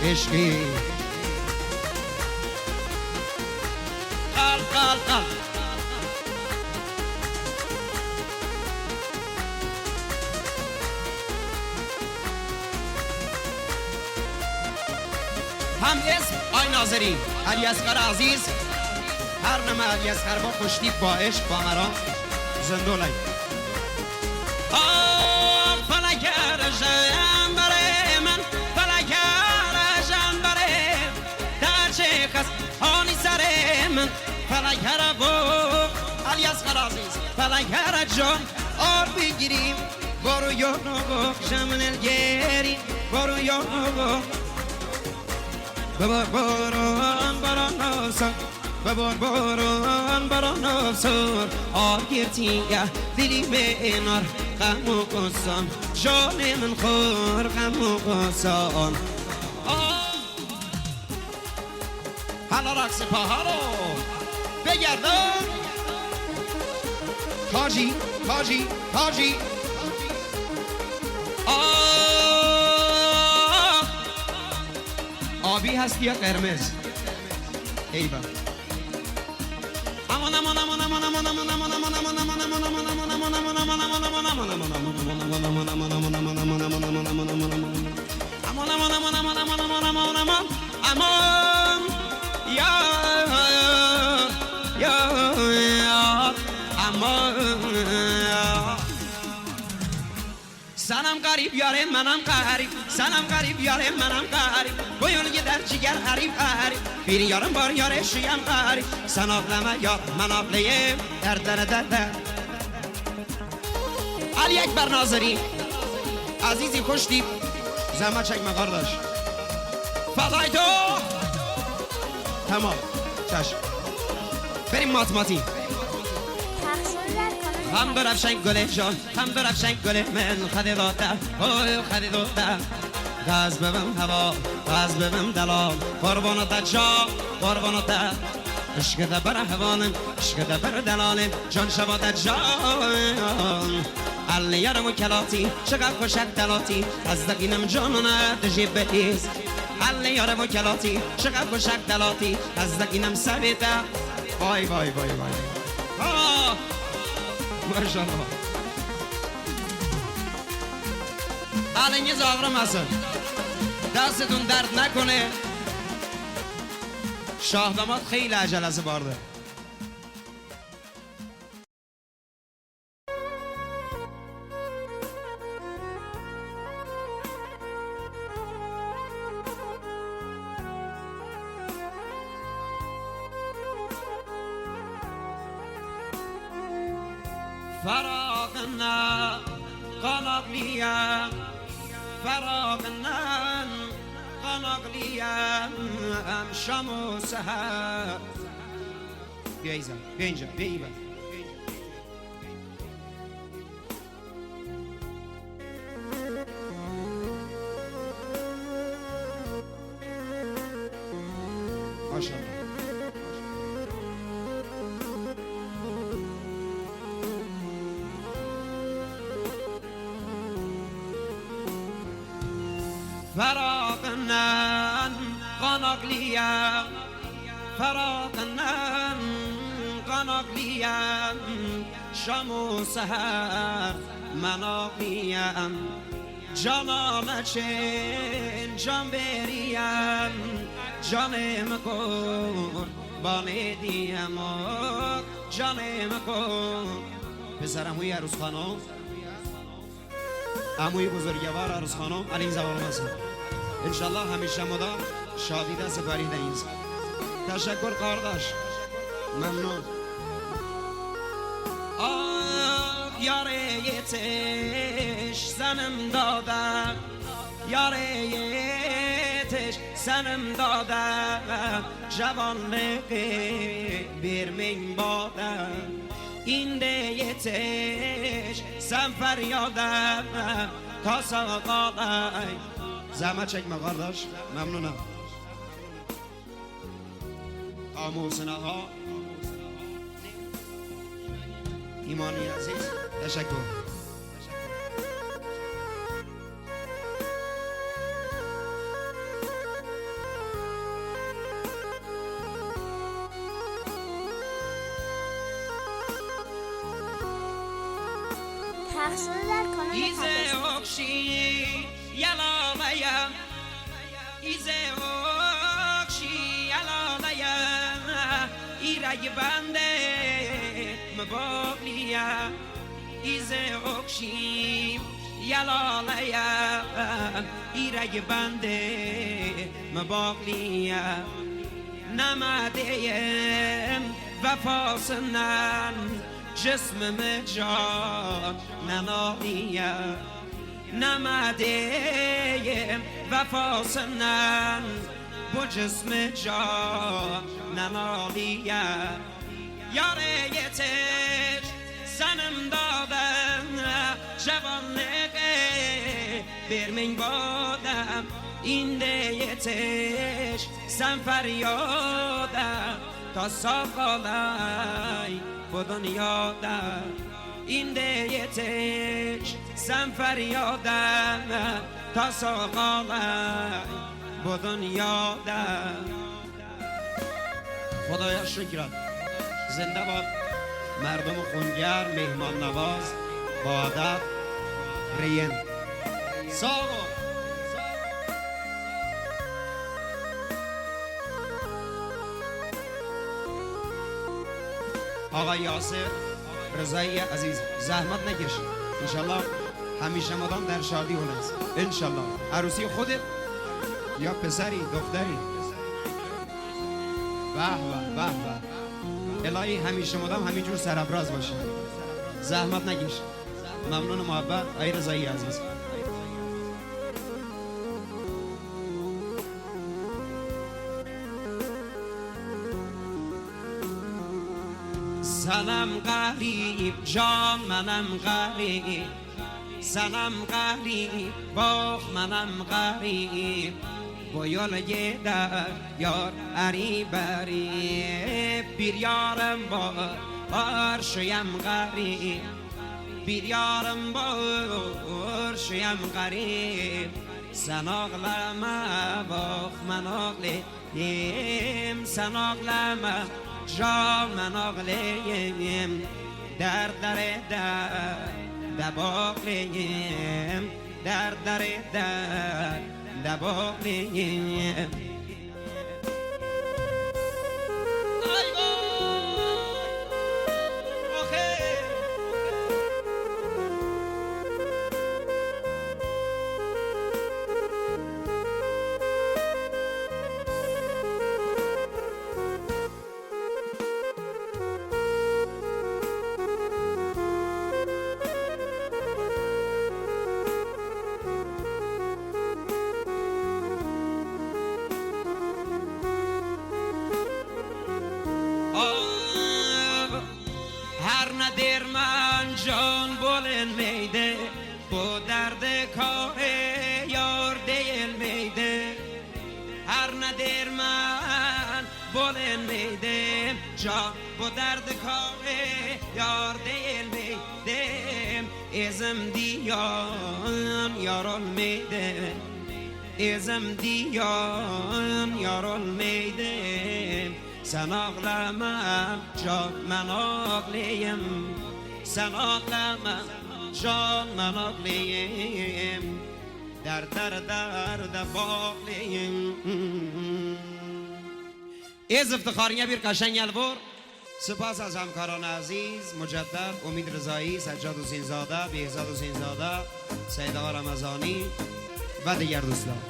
عشقی قلب قلب قلب هم اسم آی ناظری علی اصغر عزیز هر نمه علی اصغر با خوشتی با عشق با مرا زندولای فلکر جن بره من فلکر جن بره در چه کس آنی سر من فلکر بو علی اصغر عزیز فلکر جان آر بگیریم برو یونو جمن الگری برو یونو ببار باران باران نفسم ببار باران باران نفسم آگرتیه دلی منار غم و قصان جان من خور غم و قصان حالا رقص پاها رو بگردم تاجی تاجی تاجی آبی هست یا قرمز ایوه امان امان امان امان امان امان امان امان امان امان امان امان امان امان امان امان امان امان یا امان سنم غریب یاره منم غریب سنم غریب یاره منم غریب بایون یه در جگر غریب غریب بیر یارم بار یاره شیم غریب سن آقلمه یار من آقلیم در در در در علی اکبر ناظری عزیزی خوش دید زحمت چک مقار داشت فضای تو تمام چشم بریم ماتماتی هم برفشنگ گله جان هم برفشنگ گله من خدی داده اوه خدی داده گاز ببم هوا گاز ببم دلال قربانت جا قربانت عشق ده بر هوانم عشق ده بر دلالم جان شبادت جان علی یارم و کلاتی چقدر خوشک دلاتی از دقینم جانونه دجیب بهیز علی یارم و کلاتی چقدر خوشک دلاتی از دقینم سبیته وای وای وای وای ماشاءالله الان زاغرم هستن دستتون درد نکنه شاه داماد خیلی عجله‌اش بارده فراغنا قنقليا فراغنا قنقليا شموسها بيعيزة بينجا بيعيبا ما شاء الله فراقنا قنقليا فراقنا قنقليا شمو سهر مناقيا جانم چین جان بریم جانم کن بانه دیم جانم کن پسرم اوی عروس خانم اموی بزرگوار عروس خانم علیم زبان هستم انشالله همیشه مدام شادی دست بریده اینز تشکر کارداش ممنون یاره تش زنم دادم یاره تش زنم دادم جوان برمین بادم این دیتش سم فریادم تا ساقای زحمت چک مقار داشت ممنونم آموزنه ها ایمانی عزیز تشکر پخش شده در کانال ایزه اکشی یلالایم ایزه اکشی یلالایم ایرای بنده مباقلیم ایزه اکشی یلالایم ایرای بنده مباقلیم نمدیم وفاسنن جسمم جان ننالیم نمدیم وفاسنن با جسم جان ننالیم یاره یتش زنم دادم جوانقه برمین بادم این دیتش سن فریادم تا ساقالای با دنیادم این دیتش سن فریادم تا ساقالای با دنیادم خدایا شکرت زنده باد مردم خونگر مهمان نواز با ادب رین ساقو آقا یاسر رضایی عزیز زحمت نکش انشالله همیشه مدام در شادی هست انشالله عروسی خودت یا پسری دختری به به به به الهی همیشه مدام همینجور سرابراز باشه زحمت نکش ممنون محبت ای رضایی عزیز سلام غریب جان منم غریب سلام غریب باخ منم غریب بایال در یار عری بری بیر یارم با شیم غریب بیر یارم با شیم غریب سناغلم باخ من آغلیم سناغلم جان من آغلیم در دباغلیم در دباغلیم هر ندیر من جان بولن میده با درد کار یار دیل میده هر ندیر من بولن میده جان با درد کار یار دیل میده ازم دیان یارال میده ازم دیان یارال میده sen ağlama can ben ağlayayım sen ağlama can ben ağlayayım در bağlayayım از افتخاریه بیر قشنگ الور سپاس از همکاران عزیز مجدد امید رضایی سجاد حسین زاده بهزاد حسین زاده سیدا رمضانی و دیگر دوستان